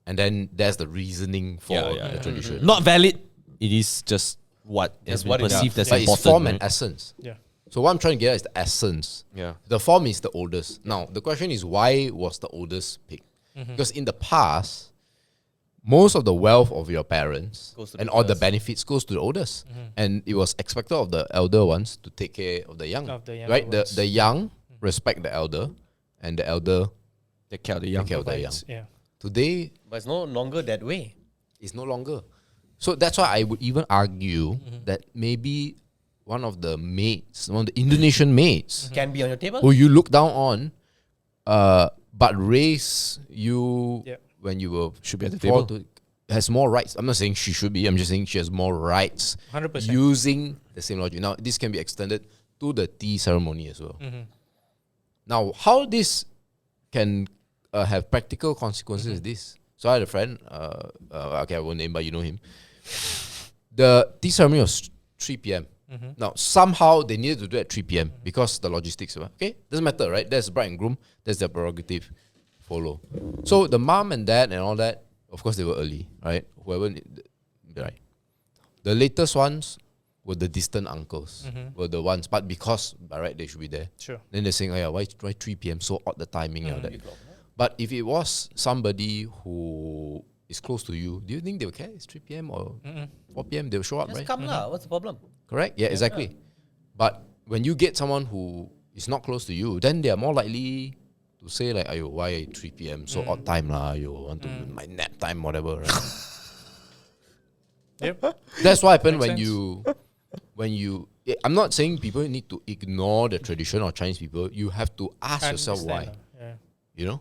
and then there's the reasoning for the tradition. Not valid. It is just what has been perceived as but important. it's form right? and essence. Yeah. So what I'm trying to get at is the essence. Yeah. The form is the oldest. Now, the question is, why was the oldest picked? Because in the past, most of the wealth of your parents and all the benefits goes to the oldest. And it was expected of the elder ones to take care of the young. Right? The young respect the elder, and the elder Take care of the young. take care of the young. Yeah. Today, But it's no longer that way. it's no longer. So that's why I would even argue that maybe one of the Indonesian maids Can be on your table. who you look down on, but raise you when you were Should be at the fall table. has more rights. I'm not saying she should be. I'm just saying she has more rights 100%. using the same logic. Now, this can be extended to the tea ceremony as well. Now, how this can have practical consequences is this. So I had a friend, okay, I won't name, but you know him. The tea ceremony was 3 p.m. Now, somehow they needed to do it at 3 p.m. because the logistics were, okay, doesn't matter, right? There's the bride and groom, there's their prerogative, follow. So the mom and dad and all that, of course, they were early, right? Right. The latest ones were the distant uncles, were the ones, but because by right they should be there. Sure. Then they're saying, oh yeah, why 3 p.m. so odd the timing and all that. But if it was somebody who is close to you, do you think they would care? It's 3 p.m. or 4 p.m. They'll show up, Just right? come lah. What's the problem? Correct? Yeah, exactly. But when you get someone who is not close to you, then they are more likely to say like, ayo, why 3 p.m. so odd time lah, you want to my nap time, whatever, right? Yep. That's what happened Makes when you I'm not saying people need to ignore the tradition of Chinese people. You have to ask yourself why. Yeah. You know?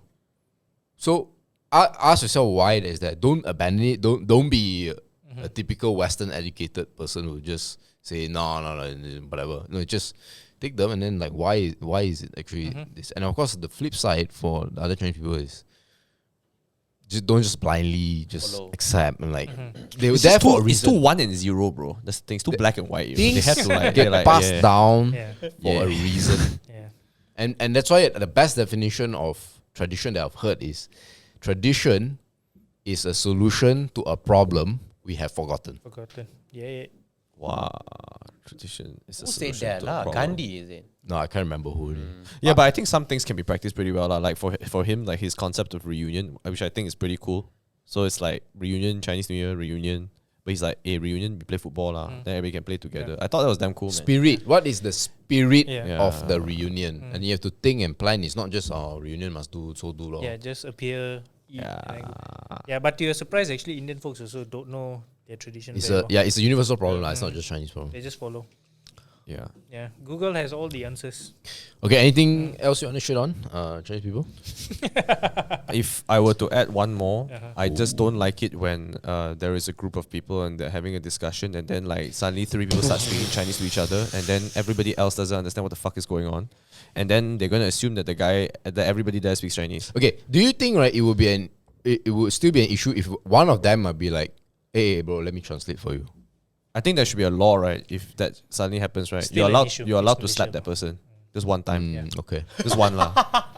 So ask yourself why is that. Don't abandon it. Don't be a typical Western educated person who just say no, whatever. No, just take them and then like why is it actually this? And of course the flip side for the other Chinese people is don't just blindly Follow. accept and like they were It's there just for a it's reason. too 1 and 0, bro. That's the thing. It's too black and white. They Things have to like get like, passed down Yeah. for a reason. Yeah. And that's why the best definition of tradition that I've heard is tradition is a solution to a problem we have forgotten. Forgotten. Yeah. Wow, tradition is a Who said solution that to a lah? problem. Gandhi, is it? No, I can't remember who. Yeah, but I think some things can be practiced pretty well lah. Like for him, like his concept of reunion, which I think is pretty cool. So it's like reunion, Chinese New Year reunion. But he's like, reunion, we play football lah. Then everybody can play together. I thought that was damn cool, man. Spirit. What is the spirit Yeah. of the reunion? And you have to think and plan. It's not just reunion must do lor. Yeah, just appear. Eat, Yeah. and yeah, but to your surprise, actually, Indian folks also don't know their tradition. It's very a well. it's a universal problem lah. It's not just Chinese problem. They just follow. Yeah. Yeah, Google has all the answers. Okay, anything else you want to shit on? Chinese people? If I were to add one more, Uh-huh. I just don't like it when there is a group of people and they're having a discussion and then like suddenly 3 people start speaking Chinese to each other and then everybody else doesn't understand what the fuck is going on. And then they're going to assume that that everybody there speaks Chinese. Okay, do you think it would be it would still be an issue if one of them might be like, hey bro, let me translate for you? I think there should be a law, right? If that suddenly happens, right? Still an issue. You're allowed It's to slap Malaysia. that person. Just one time. Okay. Just one lah.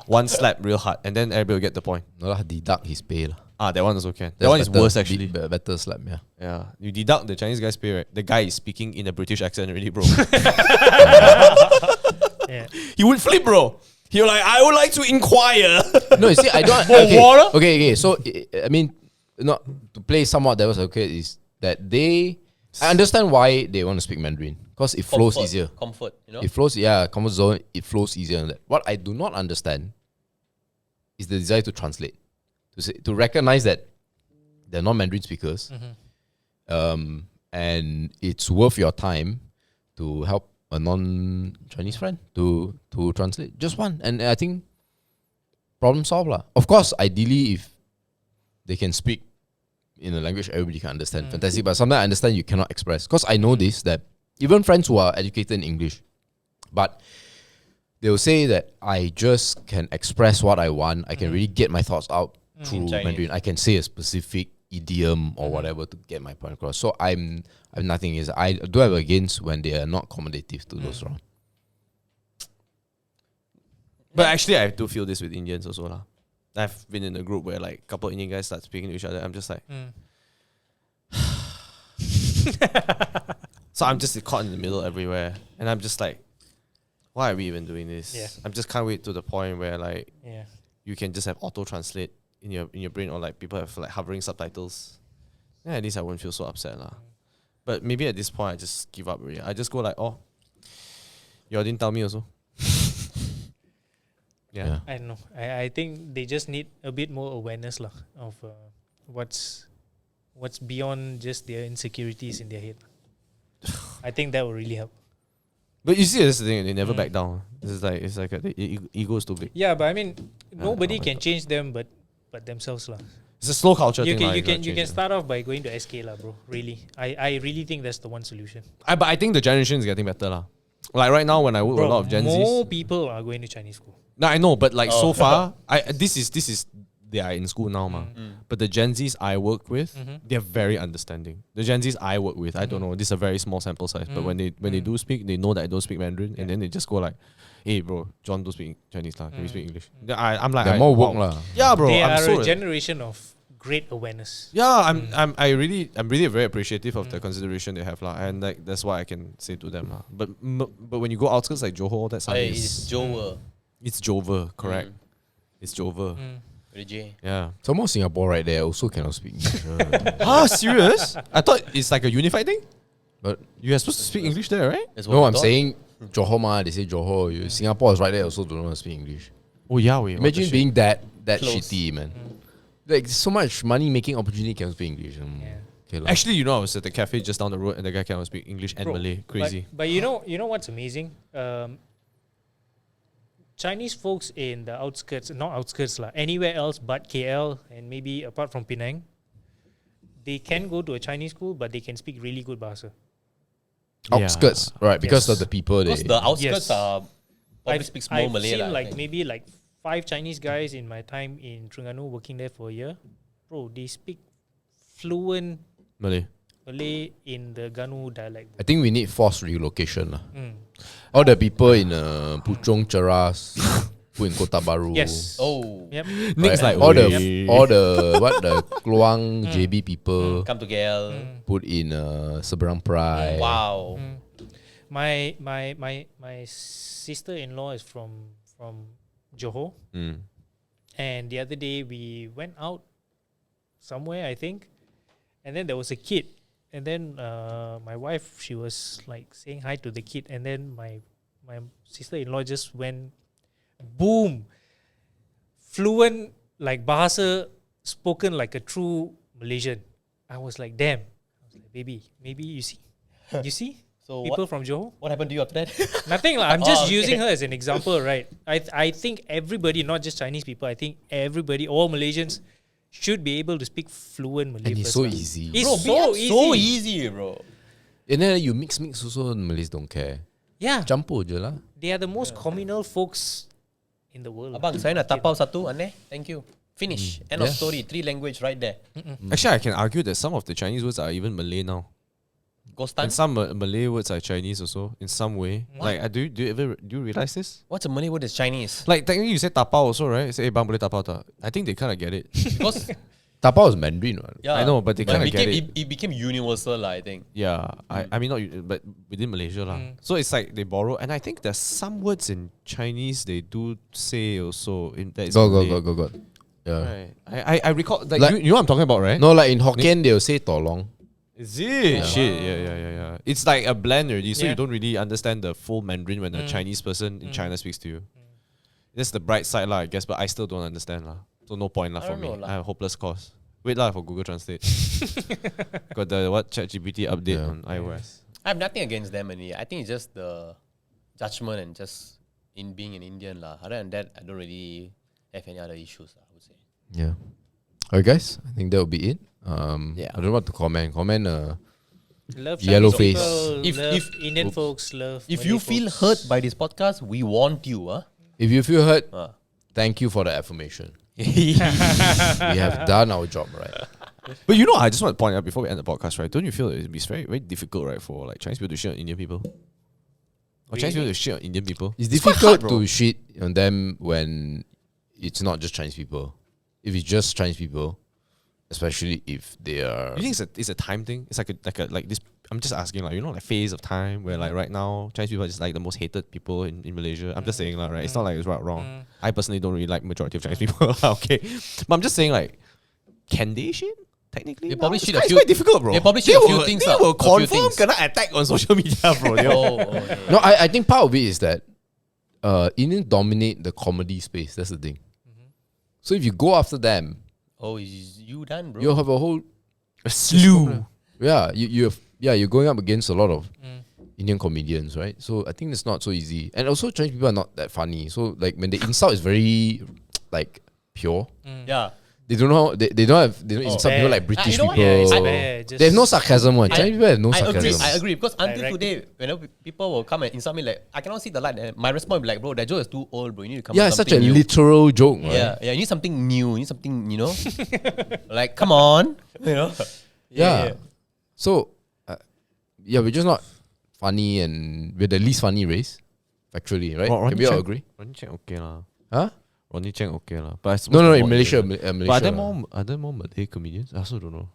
One slap real hard and then everybody will get the point. No lah, deduct his pay lah. That one also can. That That's one is better. worse actually. Better slap, yeah. Yeah. You deduct the Chinese guy's pay, right? The guy is speaking in a British accent already, bro. Yeah. He would flip, bro. He was like, I would like to inquire. No, you see, I don't. Okay. So I mean, not to play somewhat devil's advocate is that I understand why they want to speak Mandarin because it flows easier. Comfort, you know? It flows, comfort zone. It flows easier. Than that. What I do not understand is the desire to translate, to recognize that they're not Mandarin speakers, and it's worth your time to help a non-Chinese friend to translate just one, and I think problem solved lah. Of course, ideally, if they can speak in a language everybody can understand, fantastic. But sometimes I understand you cannot express because I know this that even friends who are educated in English, but they'll say that I just can express what I want. I can really get my thoughts out through Chinese. Mandarin. I can say a specific idiom or whatever to get my point across. So I'm nothing is I do have against when they are not accommodative to those around. But actually, I do feel this with Indians also lah. I've been in a group where like a couple Indian guys start speaking to each other. I'm just like, so I'm just caught in the middle everywhere, and I'm just like, why are we even doing this? Yeah. I'm just can't wait to the point where like Yeah. you can just have auto translate in your brain, or like people have like hovering subtitles. Yeah, at least I won't feel so upset lah. But maybe at this point I just give up already. I just go like, oh, you didn't tell me also. Yeah. I don't know. I think they just need a bit more awareness lah of what's beyond just their insecurities in their head. I think that will really help. But you see, that's the thing. They never back down. It's like the ego is too big. Yeah, but I mean, nobody oh my can God. change them but themselves lah. It's a slow culture You thing. can you can start off by going to SK lah, bro. Really, I really think that's the one solution. But I think the generation is getting better lah. Like right now, when I work with a lot of Gen more Zs. people are going to Chinese school. No, I know, but like so far, this is they are in school now, ma. But the Gen Zs I work with, they're very understanding. The Gen Zs I work with, I don't know, this is a very small sample size, but when they do speak, they know that I don't speak Mandarin, and then they just go like, "Hey, bro, John don't speak Chinese lah. Can we speak English?" I'm like, They're more woke lah. Yeah, bro. They I'm are so a generation of great awareness. yeah, I'm really very appreciative of the consideration they have lah, and like that's what I can say to them lah. But when you go outskirts like Johor, that's It's Joe. it's Jover, correct? It's Jover. Really J. Yeah. Some more Singapore right there also cannot speak English. Huh? Serious? I thought it's like a unified thing. But You are supposed to speak English there, right? That's no, what I'm we thought. saying Johor ma, they say Johor. Singapore is right there also don't know how to speak English. Oh yeah, we Imagine being that Close. shitty, man. Like so much money making opportunity can speak English. Yeah. Okay, lah. Actually, you know, I was at the cafe just down the road, and the guy cannot speak English and Bro, Malay. Crazy. But you know what's amazing? Chinese folks in the outskirts, not outskirts lah, anywhere else but KL and maybe apart from Penang, they can go to a Chinese school, but they can speak really good Bahasa. Outskirts, right? Because Yes. of the people Because they. the outskirts Yes. are probably speaks more I've Malay seen lah. like maybe like 5 Chinese guys in my time in Terengganu working there for a year. Bro, they speak fluent Malay. Malay in the Ganu dialect. I think we need forced relocation lah. Mm. All the people in Puchong, Cheras, put in Kota Baru. Yes. Oh, Yep. Nick's like, all the "Oi." all the the Kluang JB people come to KL. put in Seberang Pride. Wow. My sister-in-law is from Johor, and the other day we went out somewhere, I think, and then there was a kid, and then my wife, she was like saying hi to the kid, and then my sister-in-law just went boom, fluent like bahasa, spoken like a true Malaysian. I was like, damn. I was like, baby, maybe you see So people from Johor. what happened to you after that? Nothing lah. I'm just Oh, okay. using her as an example, right? I think everybody, not just Chinese people, I think everybody, all Malaysians, should be able to speak fluent Malay. And it's first so lah. easy. It's Bro, so easy. so easy, bro. And then you mix also, Malays don't care. Yeah, Campur je lah. they are the most communal folks in the world. Abang, saya nak tapau satu, aneh. Thank you. Finish. End of Yeah. story. 3 language right there. Actually, I can argue that some of the Chinese words are even Malay now. Ghostan. And some Malay words are Chinese also in some way. What? Like, do you realize this? What's a Malay word that's Chinese? Like, technically, you say tapao also, right? You say, bang boleh tapao tak? I think they kind of get it. Because Tapao is Mandarin. Right? yeah, I know, but they kinda get it became universal, I think. Yeah, I mean, but within Malaysia lah. So it's like they borrow, and I think there's some words in Chinese they do say also. That is Malay. Go. Yeah. Right. I recall, like, Like- you know what I'm talking about, right? No, like in Hokkien, they'll say tolong. Is it? Shit, yeah. It's like a blend already, so Yeah. you don't really understand the full Mandarin when a Chinese person in China speaks to you. That's the bright side lah, I guess, but I still don't understand lah. So no point lah I for don't me. know lah. I have hopeless cause. Wait lah for Google Translate. Got the ChatGPT update on iOS. I have nothing against them, and I think it's just the judgment and just in being an Indian lah. Other than that, I don't really have any other issues, I would say. Yeah. Alright, guys. I think that will be it. Yeah. I don't know what to comment. Love Yellow Chinese face. people, If- love if- Indian folks, love. If Malay you feel folks. hurt by this podcast, we want you, huh? If you feel hurt, Ah. thank you for the affirmation. We have done our job, right? But you know, I just want to point out before we end the podcast, right? Don't you feel it'd be very, very difficult, right, for like Chinese people to shit on Indian people? Or Chinese people to shit on Indian people? It's quite difficult hard, bro. to shit on them when it's not just Chinese people. If it's just Chinese people, especially if they are. You think it's a time thing? It's like this. I'm just asking, like, you know, like phase of time where like right now Chinese people are just like the most hated people in Malaysia. I'm just saying like, right? It's not like it's right or wrong. I personally don't really like majority of Chinese people. Okay, but I'm just saying like, can they shit? Technically, They probably It's shit a quite- few- It's quite difficult, bro. they probably shit a few things They up, will a few confirm things. gonna attack on social media, bro. They will- Yeah. No, I think part of it is that Indians dominate the comedy space. That's the thing. So if you go after them, Oh, is you done, bro? you'll have a whole A slew. yeah. You're going up against a lot of Indian comedians, right? So I think it's not so easy. And also Chinese people are not that funny. So like when they insult is very like pure. Yeah. They don't know. They don't insult people like British you know what? people. Yeah, it's bad, just- They have no sarcasm. One Chinese people have no I sarcasm. agree. Because until Direct. today, whenever people will come and insult me, like, I cannot see the light. And my response will be like, bro, that joke is too old, bro. You need to come Yeah, up it's with such a something new. literal joke, right? Yeah, you need something new. You need something, like, come on. You know? Yeah. So, we're just not funny, and we're the least funny race, factually, right? Can we all agree? Ronnie Cheng okay lah. Huh? Ronnie Cheng okay lah. But I suppose No, the in more Malaysia, Indian- Malaysia. But are there more Malay comedians? I also don't know.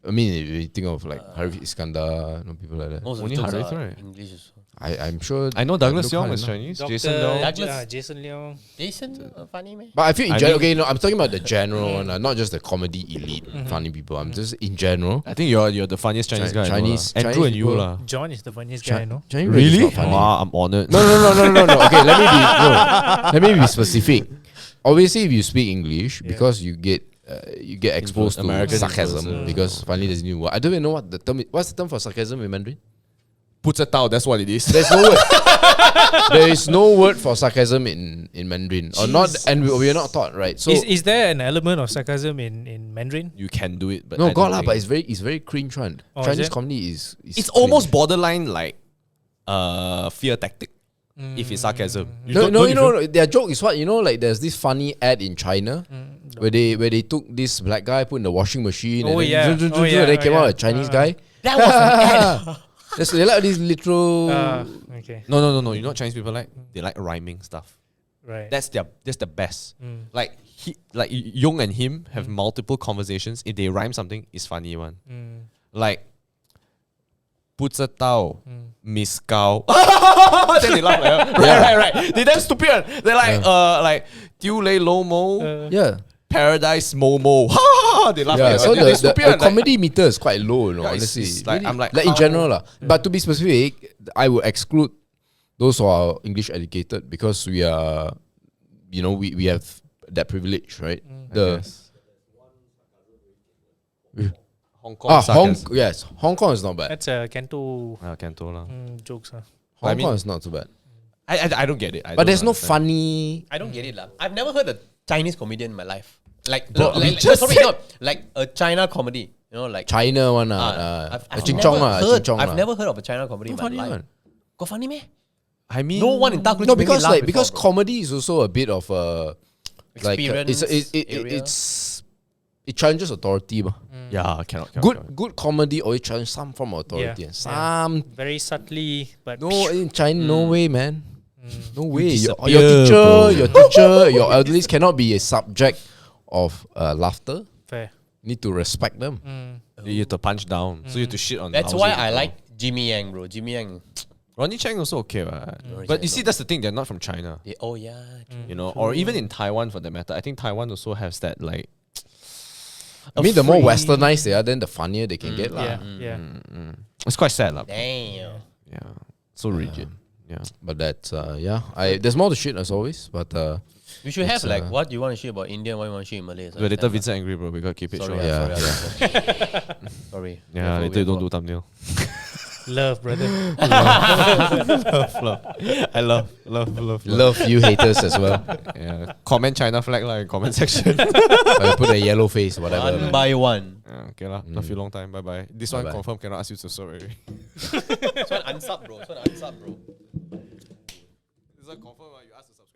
I mean, if you think of like Harif Iskandar, people like that. Most of Only the jokes Harith, are right? English also. I'm sure. I know Douglas look Yong hard is enough. Chinese. Dr. Jason Leong. Douglas- Jason Leong. Jason, funny, man. But I feel in I general, mean- okay, no, I'm talking about the general one, not just the comedy elite funny people. I'm just in general. I think you're the funniest Chinese guy. I know Chinese- lah. Andrew Chinese and you people- lah. John is the funniest guy I know. Chinese race is Really? not funny. Wow, I'm honored. No. Okay, let me be specific. Obviously, if you speak English, because you get exposed to American sarcasm, influences. because finally there's a new word. I don't even know what the term is. What's the term for sarcasm in Mandarin? 不知道, that's what it is. There's no word. There is no word for sarcasm in Mandarin, or not, and we are not taught, right? So Is there an element of sarcasm in Mandarin? You can do it, but no, I God don't lah, think- but it's very cringe one. Oh, is Chinese it? comedy is it's cringe. almost borderline like fear tactic. If it's sarcasm, No, their joke is what, like there's this funny ad in China where they took this black guy, put in the washing machine, Oh, and yeah. then Oh, yeah. they came Oh, out yeah. a Chinese guy. That was an ad. They like these literal. Okay. No. You know what Chinese people like? They like rhyming stuff. Right. That's the best. Like Yong and him have multiple conversations. If they rhyme something, it's funny one. Like 不知道 Miss Gao. Then they laugh. Right. They damn stupid. One. They're like 丢雷 Lomo. Yeah. Paradise Momo. They laugh. Yeah, so they the stupid. comedy meter is quite low, you know, Yeah, honestly. it's like, I'm like, in how- general lah. But to be specific, I would exclude those who are English educated because we are, you know, we have that privilege, right? Hong Kong. Hong Kong is not bad. That's Canto Canto lah. jokes. Hong Kong is not too bad. I don't get it. But there's no funny. I don't get it lah. I've never heard a Chinese comedian in my life. Like, Bro, we like just sorry, said- not like a China comedy. You know, like China one Ching Chong I've never heard of a China comedy in my funny life. one. Got funny me? I mean, No one in Dark No, because comedy is also a bit of a Experience area. it challenges authority. Yeah, cannot. Good comedy always challenges some form of authority. Yeah. And some Very subtly, but no in China, no way, man. No way. Your disappear, teacher, your elderlies cannot be a subject of laughter. fair. Need to respect them. You have to punch down, so you have to shit on. That's lousy why I people. like Jimmy Yang, bro. Jimmy Yang. Ronnie Chang also okay, right? Ronnie But Chang you see, that's the thing. They're not from China, Oh yeah. you know, or even in Taiwan for that matter. I think Taiwan also has that like. I mean, the more westernized they are, then the funnier they can get. Yeah, lah. yeah. It's quite sad, lah. Damn. Yeah, so rigid. Yeah. But that's there's more to shit as always. But We should have It's, like what you want to share about India, what you want to share in Malay. But later Vincent angry, bro. We gotta keep it Sorry, short. Yeah. sorry. Yeah, later you don't do thumbnail. Love, brother. I love. love you haters as well. Yeah. Comment China flag lah in comment section. I put a yellow face, whatever. One by one. Yeah, okay lah. Love you long time. Bye bye. This one Bye-bye. confirm cannot ask you to sorry. This one unsub, bro. This one confirm. You ask to subscribe.